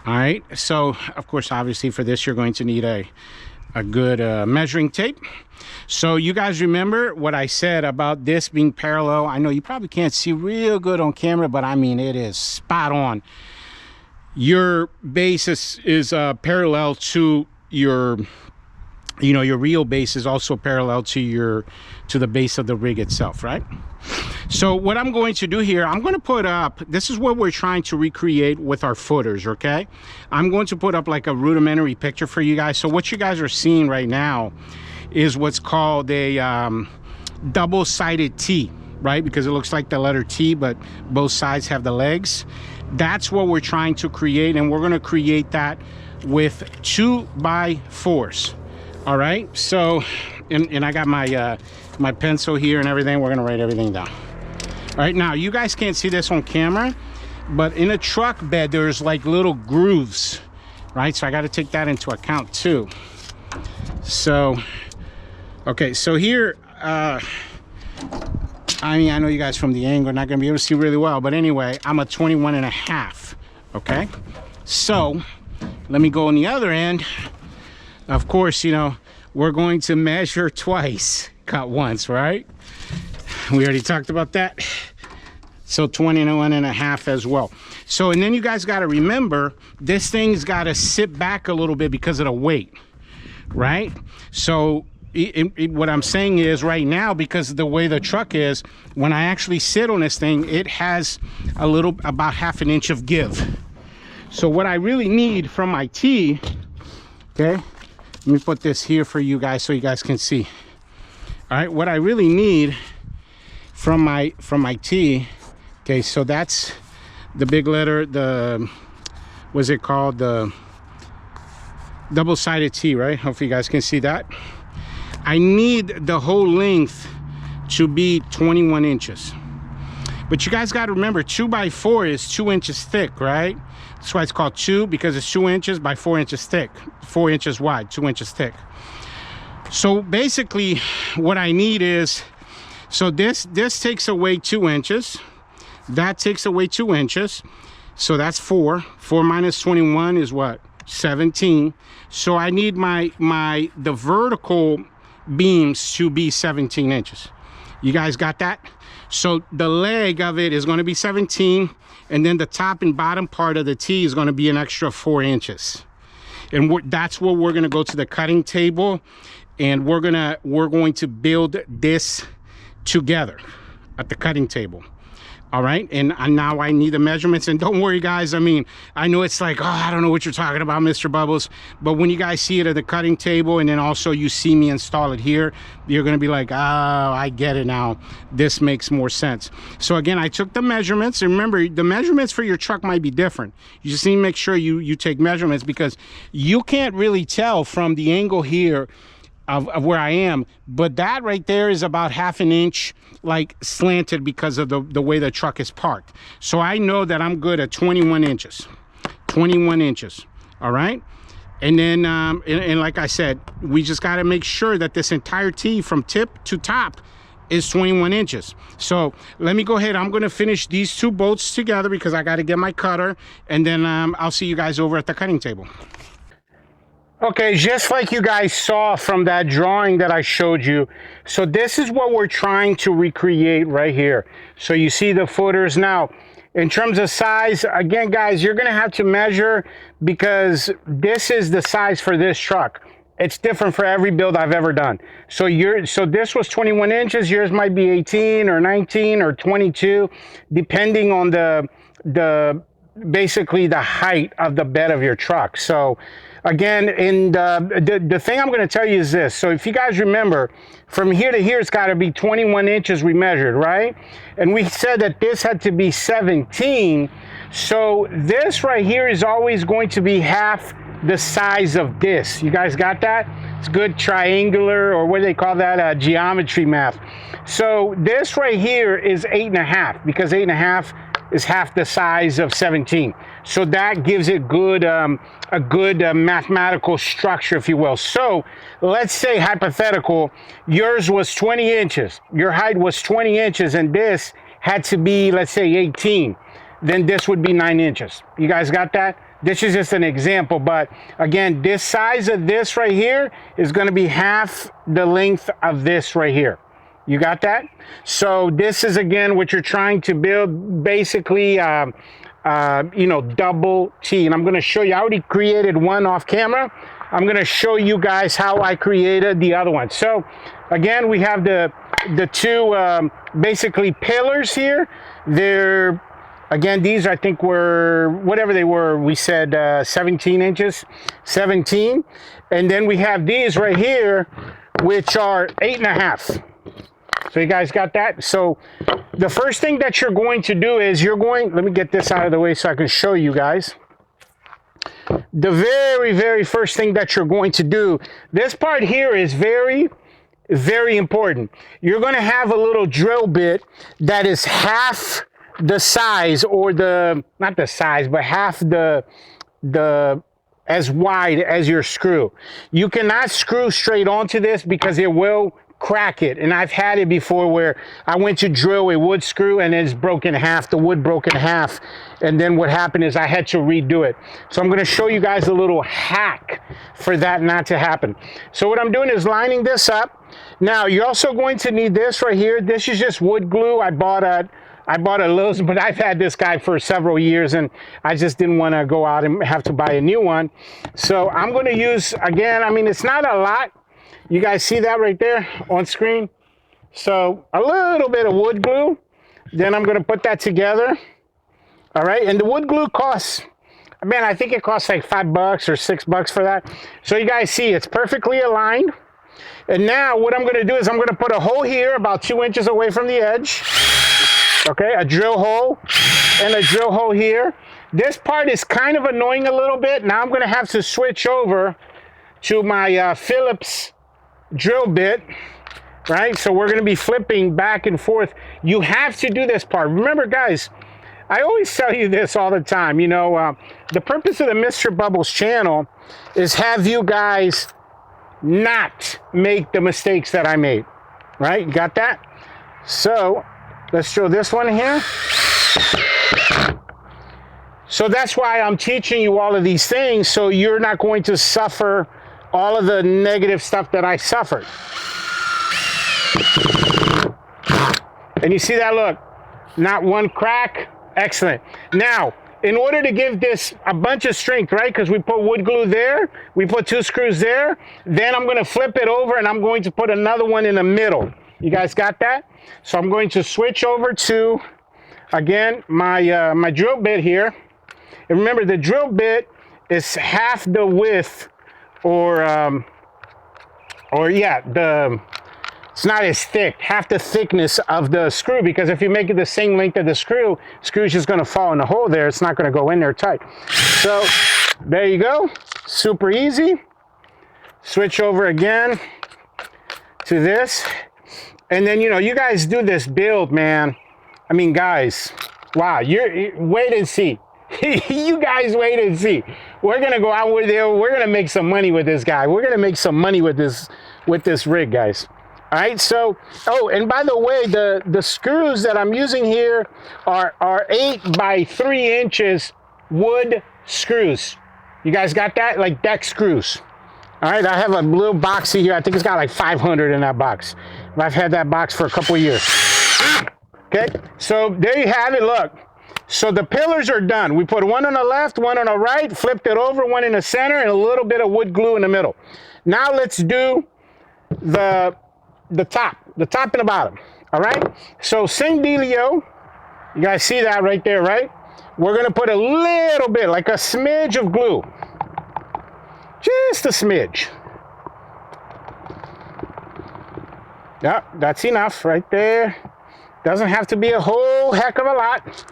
All right, so of course, obviously for this you're going to need a good measuring tape. So you guys remember what I said about this being parallel? I know you probably can't see real good on camera, but I mean, it is spot on. Your base is parallel to your, you know, your real base is also parallel to the base of the rig itself, right? So what I'm going to do here, I'm going to put up, this is what we're trying to recreate with our footers, okay? I'm going to put up like a rudimentary picture for you guys. So what you guys are seeing right now is what's called a double-sided T, right? Because it looks like the letter T, but both sides have the legs. That's what we're trying to create, and we're going to create that with 2x4s. All right, so and I got my my pencil here and everything. We're gonna write everything down. All right, now you guys can't see this on camera, but in a truck bed there's like little grooves, right? So I got to take that into account too. So okay, so here I mean, I know you guys from the angle are not gonna be able to see really well, but anyway, I'm a 21.5. okay, so let me go on the other end. Of course, you know, we're going to measure twice, cut once, right? We already talked about that. So 21.5 as well. So, and then you guys got to remember, this thing's got to sit back a little bit because of the weight, right? So what I'm saying is right now, because of the way the truck is, when I actually sit on this thing, it has about ½ an inch of give. So what I really need from my T, okay, let me put this here for you guys so you guys can see. All right, what I really need from my T, okay, so that's the big letter, the, what's it called, the double-sided T, right? Hopefully you guys can see that. I need the whole length to be 21 inches. But you guys got to remember, 2x4 is 2 inches thick, right? That's why it's called 2, because it's 2 inches by 4 inches thick, 4 inches wide, 2 inches thick. So basically what I need is, so this takes away 2 inches, that takes away 2 inches, so that's 4 minus 21 is what? 17. So I need the vertical beams to be 17 inches. You guys got that? So the leg of it is going to be 17, and then the top and bottom part of the T is going to be an extra 4 inches. And that's where we're going to go to the cutting table, and we're going to build this together at the cutting table. All right, and now I need the measurements. And don't worry, guys, I mean, I know it's like, oh, I don't know what you're talking about, Mr. Bubbles, but when you guys see it at the cutting table and then also you see me install it here, you're gonna be like, oh, I get it now. This makes more sense. So again, I took the measurements, and remember, the measurements for your truck might be different. You just need to make sure you take measurements, because you can't really tell from the angle here of where I am, but that right there is about 1/2 inch like slanted because of the way the truck is parked. So I know that I'm good at 21 inches. 21 inches. All right. And then and like I said, we just got to make sure that this entire T from tip to top is 21 inches. So let me go ahead. I'm going to finish these 2 bolts together because I got to get my cutter, and then I'll see you guys over at the cutting table. Okay, just like you guys saw from that drawing that I showed you, so this is what we're trying to recreate right here. So you see the footers. Now, in terms of size, again, guys, you're gonna have to measure, because this is the size for this truck. It's different for every build I've ever done. So this was 21 inches, yours might be 18 or 19 or 22, depending on basically the height of the bed of your truck. So again, the thing I'm going to tell you is this. So if you guys remember, from here to here, it's got to be 21 inches we measured, right? And we said that this had to be 17. So this right here is always going to be half the size of this. You guys got that? It's good triangular, or what do they call that? Geometry math. So this right here is 8.5, because 8.5 is half the size of 17. So that gives it good, a good mathematical structure, if you will. So let's say, hypothetical, yours was 20 inches. Your height was 20 inches, and this had to be, let's say, 18. Then this would be 9 inches. You guys got that? This is just an example, but again, this size of this right here is going to be half the length of this right here. You got that? So this is, again, what you're trying to build, basically, you know, double T. And I'm going to show you, I already created one off camera. I'm going to show you guys how I created the other one. So again, we have the 2 basically pillars here. They're, again, these I think were, whatever they were, we said 17 inches, 17. And then we have these right here, which are 8.5. So you guys got that? So the first thing that you're going to do is let me get this out of the way so I can show you guys. The very, very first thing that you're going to do, this part here is very, very important. You're going to have a little drill bit that is half the size, or not the size, but half the as wide as your screw. You cannot screw straight onto this because it will crack it. And I've had it before where I went to drill a wood screw and it's broken in half, the wood broke in half. And then what happened is I had to redo it. So I'm going to show you guys a little hack for that not to happen. So what I'm doing is lining this up. Now you're also going to need this right here. This is just wood glue. I bought a Lowe's, but I've had this guy for several years and I just didn't want to go out and have to buy a new one. So I'm going to use, again, I mean, it's not a lot. You guys see that right there on screen? So a little bit of wood glue. Then I'm going to put that together. All right. And the wood glue costs, man, I think it costs like $5 or $6 for that. So you guys see it's perfectly aligned. And now what I'm going to do is I'm going to put a hole here about 2 inches away from the edge. Okay. A drill hole and a drill hole here. This part is kind of annoying a little bit. Now I'm going to have to switch over to my Phillips drill bit, right? So we're going to be flipping back and forth. You have to do this part. Remember, guys, I always tell you this all the time. You know, the purpose of the Mr. Bubbles channel is have you guys not make the mistakes that I made, right? You got that? So let's show this one here. So that's why I'm teaching you all of these things, so you're not going to suffer all of the negative stuff that I suffered. And you see that, look, not one crack. Excellent. Now, in order to give this a bunch of strength, right, because we put wood glue there, we put 2 screws there, then I'm going to flip it over and I'm going to put another one in the middle. You guys got that? So I'm going to switch over to, again, my my drill bit here. And remember, the drill bit is half the width, it's not as thick, half the thickness of the screw, because if you make it the same length of the screw's just going to fall in the hole there. It's not going to go in there tight. So there you go. Super easy. Switch over again to this. And then, you know, you guys do this build, man. I mean, guys, wow, wait and see. You guys wait and see. We're going to go out with there. We're going to make some money with this guy. We're going to make some money with this rig, guys. All right, so, oh, and by the way, the screws that I'm using here are 8 by 3 inches wood screws. You guys got that? Like deck screws. All right, I have a little box here. I think it's got like 500 in that box. I've had that box for a couple of years. Okay, so there you have it, look. So the pillars are done. We put one on the left, one on the right, flipped it over, one in the center, and a little bit of wood glue in the middle. Now let's do the top and the bottom. All right, so same dealio. You guys see that right there, right? We're gonna put a little bit, like a smidge of glue, just a smidge. Yeah, that's enough right there. Doesn't have to be a whole heck of a lot.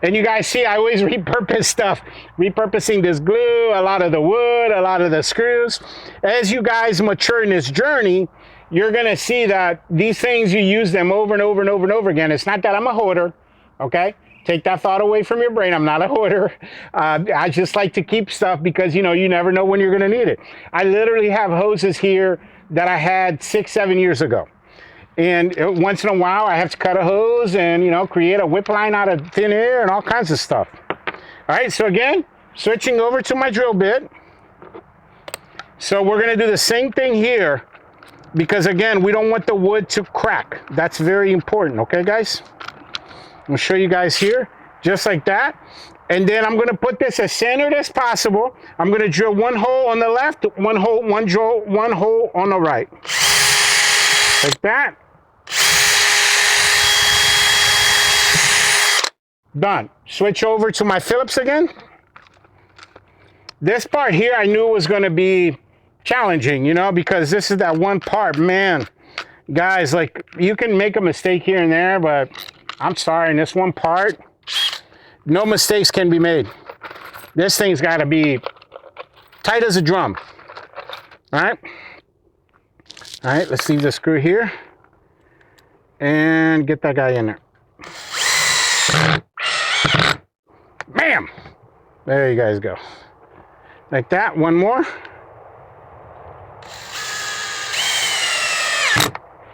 And you guys see, I always repurpose stuff. Repurposing this glue, a lot of the wood, a lot of the screws. As you guys mature in this journey, you're gonna see that these things, you use them over and over and over and over again. It's not that I'm a hoarder, okay? Take that thought away from your brain. I'm not a hoarder. I just like to keep stuff because, you know, you never know when you're gonna need it. I literally have hoses here that I had 6, 7 years ago. And once in a while, I have to cut a hose and, you know, create a whip line out of thin air and all kinds of stuff. All right, so again, switching over to my drill bit. So we're gonna do the same thing here because, again, we don't want the wood to crack. That's very important, okay, guys? I'll show you guys here, just like that. And then I'm gonna put this as centered as possible. I'm gonna drill one hole on the left, one hole on the right. Like that. Done. Switch over to my Phillips again. This part here I knew was going to be challenging, you know, because this is that one part, man. Guys, like, you can make a mistake here and there, but I'm sorry, in this one part, no mistakes can be made. This thing's got to be tight as a drum. All right. All right, let's leave the screw here and get that guy in there. Bam! There you guys go. Like that, one more.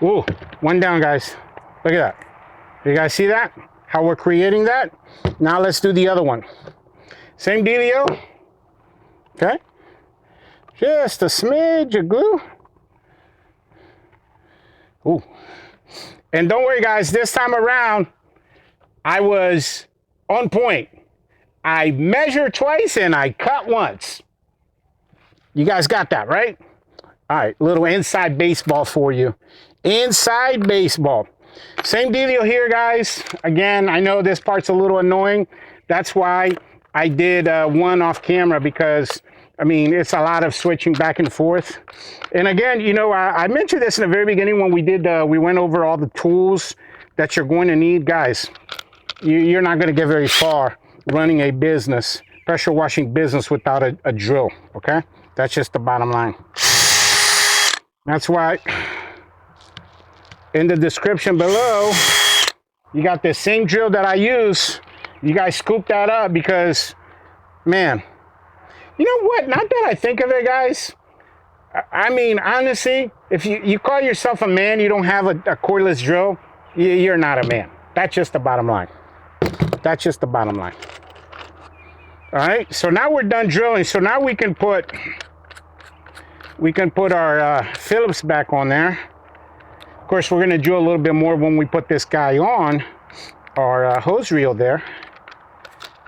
Ooh, one down, guys. Look at that. You guys see that? How we're creating that? Now let's do the other one. Same dealio. Okay. Just a smidge of glue. Ooh. And don't worry, guys, this time around, I was on point. I measured twice and I cut once. You guys got that, right? All right, little inside baseball for you. Inside baseball. Same dealio here, guys. Again, I know this part's a little annoying. That's why I did one off camera, because I mean, it's a lot of switching back and forth. And again, you know, I mentioned this in the very beginning when we did, we went over all the tools that you're going to need. Guys, you're not going to get very far running a business, pressure washing business, without a drill, okay? That's just the bottom line. That's why in the description below, you got this same drill that I use. You guys scoop that up because, man, you know what? Not that I think of it, guys. I mean, honestly, if you call yourself a man, you don't have a cordless drill, you're not a man. That's just the bottom line. That's just the bottom line. All right, so now we're done drilling. So now we can put our Phillips back on there. course, we're going to do a little bit more when we put this guy on our hose reel there.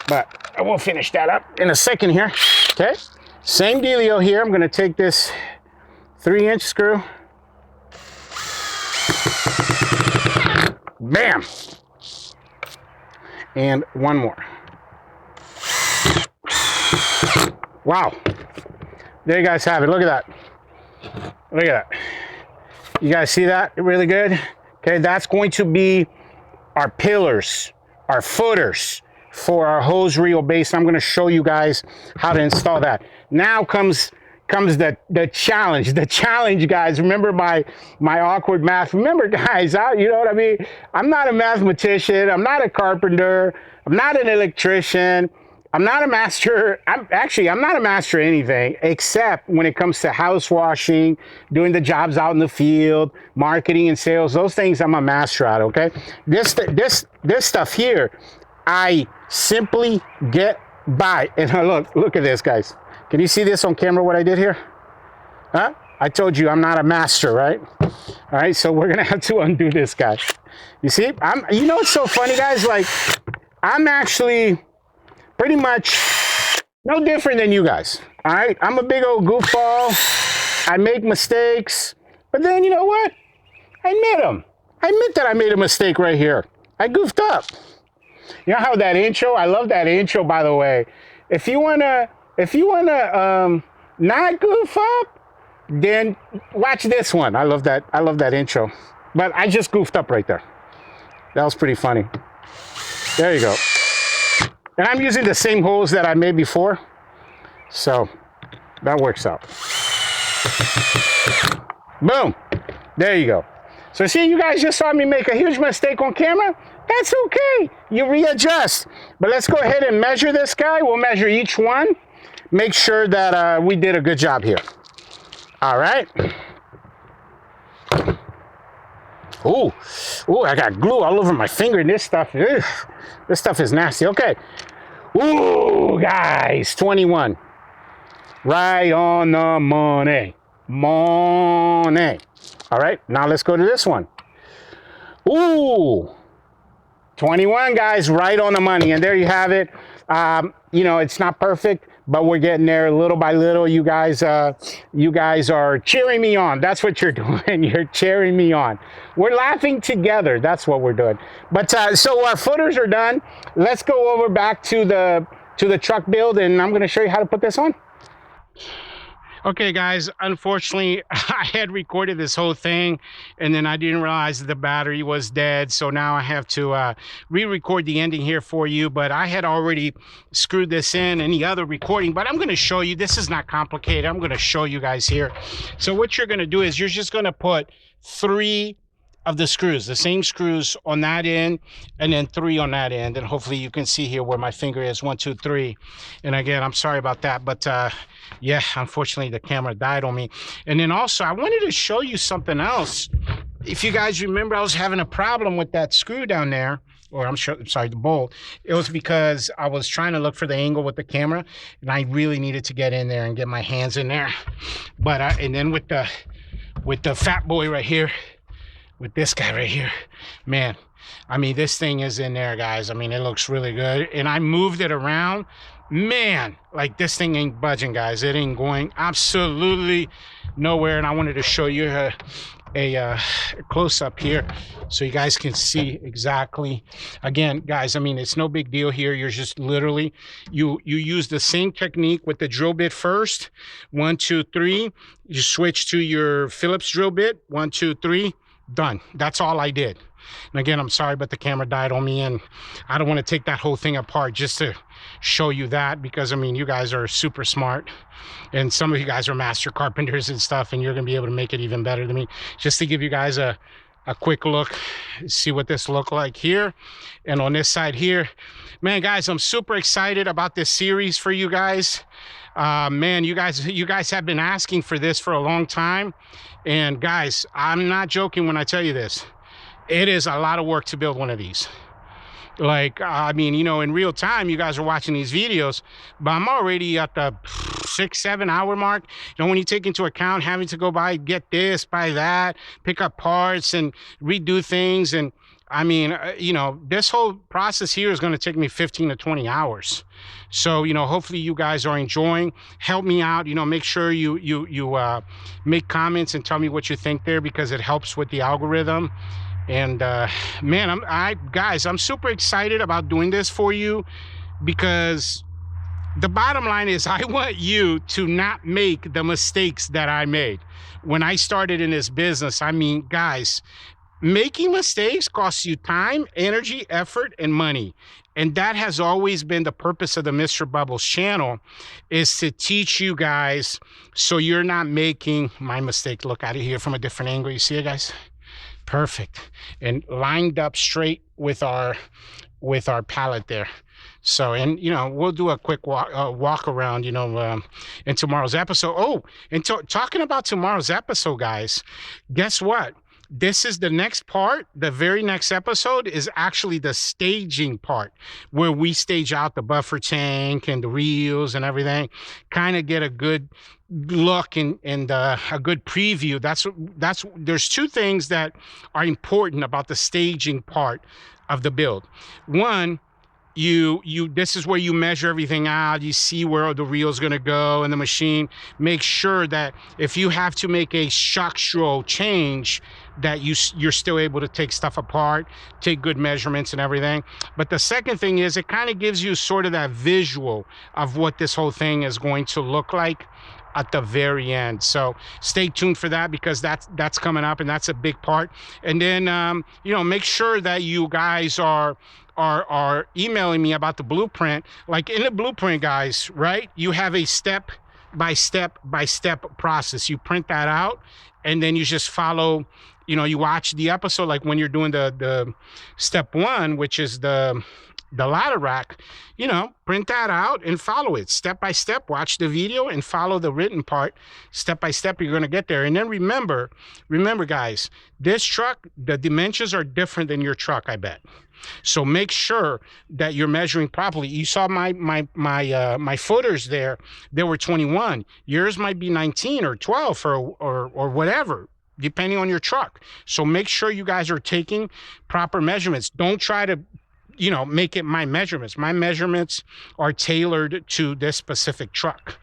But I will finish that up in a second here. Okay, same dealio here. I'm going to take this 3-inch screw. Bam! And one more. Wow. There you guys have it. Look at that. Look at that. You guys see that? Really good? Okay, that's going to be our pillars, our footers for our hose reel base. I'm going to show you guys how to install that. Now comes the challenge. The challenge, guys. Remember my awkward math. Remember, guys, you know what I mean? I'm not a mathematician. I'm not a carpenter. I'm not an electrician. I'm not a master. I'm not a master at anything except when it comes to house washing, doing the jobs out in the field, marketing and sales. Those things I'm a master at, okay? This stuff here, I simply get by. And look at this, guys. Can you see this on camera, what I did here? Huh? I told you I'm not a master, right? All right, so we're gonna have to undo this guy. You see, you know what's so funny, guys? Like, I'm actually pretty much no different than you guys, all right? I'm a big old goofball. I make mistakes, but then you know what? I admit them. I admit that I made a mistake right here. I goofed up. You know how that intro? I love that intro, by the way. If you wanna not goof up, then watch this one. I love that intro. But I just goofed up right there. That was pretty funny. There you go. And I'm using the same hose that I made before. So that works out. Boom. There you go. So see, you guys just saw me make a huge mistake on camera. That's okay. You readjust. But let's go ahead and measure this guy. We'll measure each one. Make sure that we did a good job here. All right. Ooh, I got glue all over my finger and this stuff. Ugh, this stuff is nasty. Okay. Ooh, guys, 21. Right on the money. Money. All right, now let's go to this one. Ooh, 21, guys, right on the money. And there you have it. You know, it's not perfect, but we're getting there little by little. You guys are cheering me on. That's what you're doing. You're cheering me on. We're laughing together. That's what we're doing. But so our footers are done. Let's go over back to the truck build, and I'm going to show you how to put this on. Okay, guys, unfortunately, I had recorded this whole thing, and then I didn't realize that the battery was dead, so now I have to re-record the ending here for you, but I had already screwed this in the other recording, but I'm going to show you. This is not complicated. I'm going to show you guys here. So what you're going to do is you're just going to put 3 of the screws, the same screws on that end, and then 3 on that end, and hopefully you can see here where my finger is. 1, 2, 3. And again, I'm sorry about that, but yeah, unfortunately the camera died on me. And then also I wanted to show you something else. If you guys remember, I was having a problem with that screw down there, or I'm sorry, the bolt. It was because I was trying to look for the angle with the camera, and I really needed to get in there and get my hands in there. But and then with the fat boy right here, with this guy right here, man, I mean, this thing is in there, guys. I mean, it looks really good. And I moved it around. Man, like, this thing ain't budging, guys. It ain't going absolutely nowhere. And I wanted to show you a close-up here so you guys can see exactly. Again, guys, I mean, it's no big deal here. You're just literally, you use the same technique with the drill bit first. 1, 2, 3. You switch to your Phillips drill bit. 1, 2, 3. Done. That's all I did. And again, I'm sorry, but the camera died on me, and I don't want to take that whole thing apart just to show you that, because I mean, you guys are super smart, and some of you guys are master carpenters and stuff, and you're gonna be able to make it even better than me. Just to give you guys a quick look, see what this look like here, and on this side here. Man, guys, I'm super excited about this series for you guys. Man, you guys have been asking for this for a long time, and guys, I'm not joking when I tell you this. It is a lot of work to build one of these. Like, I mean, you know, in real time, you guys are watching these videos, but I'm already at the 6-7 hour mark. You know, when you take into account having to go get this, buy that, pick up parts and redo things. And I mean, you know, this whole process here is going to take me 15 to 20 hours. So, you know, hopefully you guys are enjoying. Help me out. You know, make sure you make comments and tell me what you think there, because it helps with the algorithm. And man, guys, I'm super excited about doing this for you, because the bottom line is I want you to not make the mistakes that I made when I started in this business. I mean, guys, making mistakes costs you time, energy, effort, and money. And that has always been the purpose of the Mr. Bubbles channel, is to teach you guys so you're not making my mistake. Look at it here from a different angle. You see it, guys? Perfect. And lined up straight with our pallet there. So, and you know, we'll do a quick walk around, you know, in tomorrow's episode. Oh, and talking about tomorrow's episode, guys, guess what? This is the next part. The very next episode is actually the staging part, where we stage out the buffer tank and the reels and everything, kind of get a good look and a good preview. There's two things that are important about the staging part of the build. One, this is where you measure everything out. You see where the reel's going to go in the machine. Make sure that if you have to make a structural change, that you're still able to take stuff apart, take good measurements and everything. But the second thing is, it kind of gives you sort of that visual of what this whole thing is going to look like at the very end. So stay tuned for that, because that's coming up, and that's a big part. And then you know, make sure that you guys are emailing me about the blueprint. Like in the blueprint, guys, right, you have a step by step process. You print that out, and then you just follow. You know, you watch the episode, like when you're doing the step one, which is the ladder rack. You know, print that out and follow it step by step. Watch the video and follow the written part step by step. You're going to get there. And then remember, guys, this truck, the dimensions are different than your truck, I bet. So make sure that you're measuring properly. You saw my footers there. They were 21. Yours might be 19 or 12 or whatever, depending on your truck. So make sure you guys are taking proper measurements. Don't try to, you know, make it my measurements. My measurements are tailored to this specific truck.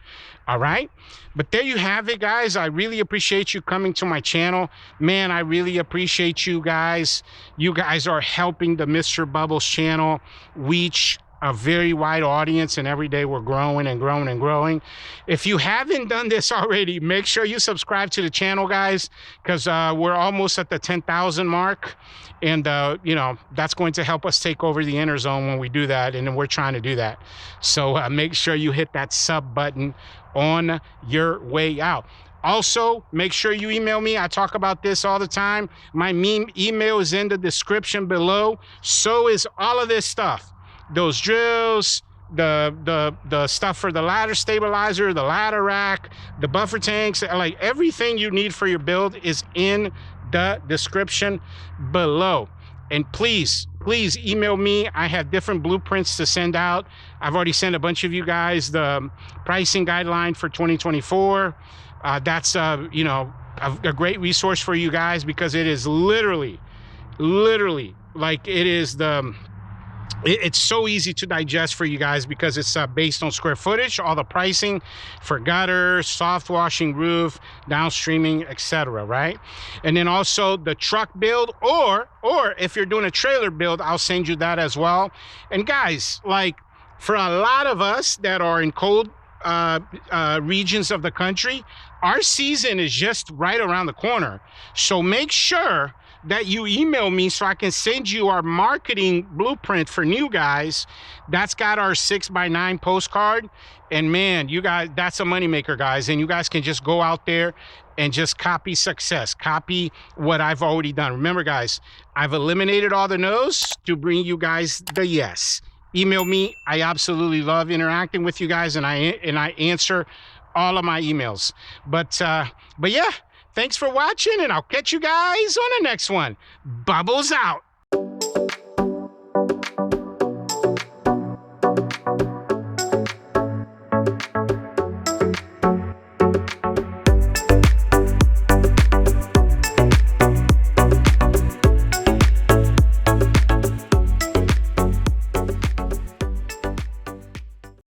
All right. But there you have it, guys. I really appreciate you coming to my channel. Man, I really appreciate you guys. You guys are helping the Mr. Bubbles channel reach a very wide audience, and every day we're growing and growing and growing. If you haven't done this already, make sure you subscribe to the channel, guys, because we're almost at the 10,000 mark. And, you know, that's going to help us take over the inner zone when we do that. And we're trying to do that. So make sure you hit that sub button on your way out. Also, make sure you email me. I talk about this all the time. My email is in the description below. So is all of this stuff. Those drills, the stuff for the ladder stabilizer, the ladder rack, the buffer tanks, like everything you need for your build is in the description below. And please email me. I have different blueprints to send out. I've already sent a bunch of you guys the pricing guideline for 2024. That's you know, a great resource for you guys, because it is literally like it is it's so easy to digest for you guys, because it's based on square footage, all the pricing for gutters, soft washing roof, downstreaming, etc. Right? And then also the truck build, or if you're doing a trailer build, I'll send you that as well. And guys, like for a lot of us that are in cold regions of the country, our season is just right around the corner. So make sure that you email me so I can send you our marketing blueprint for new guys. That's got our 6x9 postcard. And man, you guys, that's a moneymaker, guys. And you guys can just go out there and just copy success, copy what I've already done. Remember, guys, I've eliminated all the no's to bring you guys the yes. Email me. I absolutely love interacting with you guys, and I answer all of my emails. But yeah. Thanks for watching, and I'll catch you guys on the next one. Bubbles out.